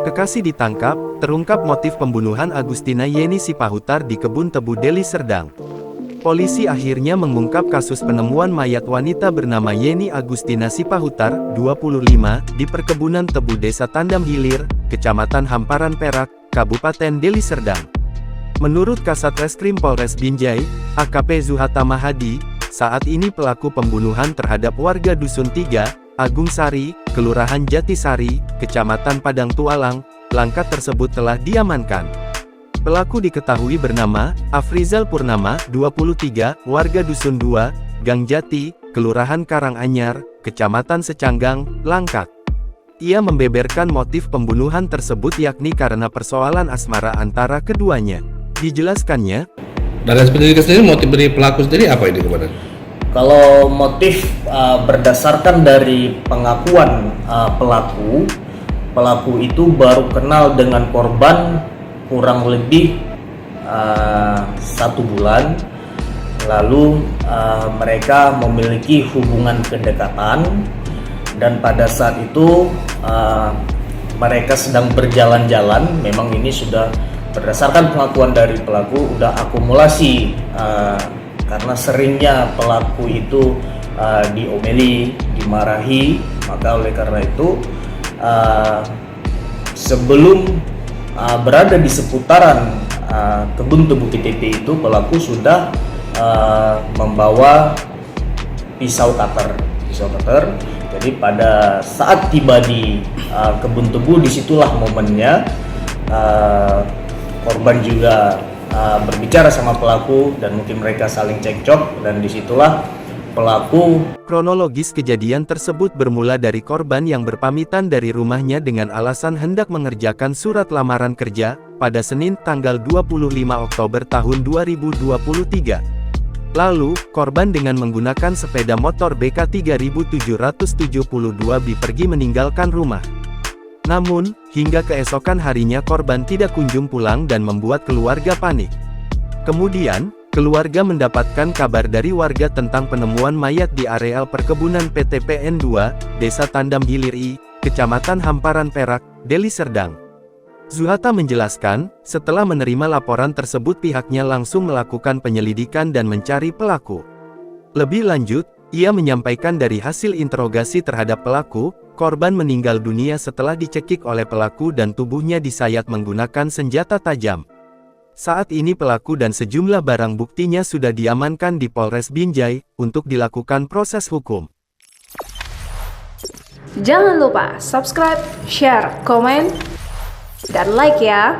Kekasih ditangkap, terungkap motif pembunuhan Agustina Yeni Sipahutar di kebun tebu Deli Serdang. Polisi akhirnya mengungkap kasus penemuan mayat wanita bernama Yeni Agustina Sipahutar, 25, di perkebunan tebu Desa Tandam Hilir, Kecamatan Hamparan Perak, Kabupaten Deli Serdang. Menurut Kasat Reskrim Polres Binjai, AKP Zuhata Mahadi, saat ini pelaku pembunuhan terhadap warga Dusun 3, Agung Sari, Kelurahan Jatisari, Kecamatan Padang Tualang, Langkat tersebut telah diamankan. Pelaku diketahui bernama Afrizal Purnama, 23, warga Dusun 2, Gang Jati, Kelurahan Karanganyar, Kecamatan Secanggang, Langkat. Ia membeberkan motif pembunuhan tersebut yakni karena persoalan asmara antara keduanya. Dijelaskannya, dari penyelidikan sendiri, motif dari pelaku sendiri apa ini kepada? Kalau motif berdasarkan dari pengakuan pelaku itu baru kenal dengan korban kurang lebih 1 bulan, lalu mereka memiliki hubungan kedekatan, dan pada saat itu mereka sedang berjalan-jalan. Memang ini sudah berdasarkan pengakuan dari pelaku, udah akumulasi karena seringnya pelaku itu diomeli, dimarahi, maka oleh karena itu sebelum berada di seputaran kebun tebu PTP itu, pelaku sudah membawa pisau cutter. Jadi pada saat tiba di kebun tebu, disitulah momennya korban juga berbicara sama pelaku dan mungkin mereka saling cekcok, dan disitulah pelaku. Kronologis kejadian tersebut bermula dari korban yang berpamitan dari rumahnya dengan alasan hendak mengerjakan surat lamaran kerja pada Senin tanggal 25 Oktober tahun 2023. Lalu, korban dengan menggunakan sepeda motor BK 3772 pergi meninggalkan rumah. Namun, hingga keesokan harinya korban tidak kunjung pulang dan membuat keluarga panik. Kemudian, keluarga mendapatkan kabar dari warga tentang penemuan mayat di areal perkebunan PT PN2, Desa Tandam Hilir I, Kecamatan Hamparan Perak, Deli Serdang. Zuhata menjelaskan, setelah menerima laporan tersebut pihaknya langsung melakukan penyelidikan dan mencari pelaku. Lebih lanjut, ia menyampaikan dari hasil interogasi terhadap pelaku, korban meninggal dunia setelah dicekik oleh pelaku dan tubuhnya disayat menggunakan senjata tajam. Saat ini pelaku dan sejumlah barang buktinya sudah diamankan di Polres Binjai untuk dilakukan proses hukum. Jangan lupa subscribe, share, komen, dan like ya!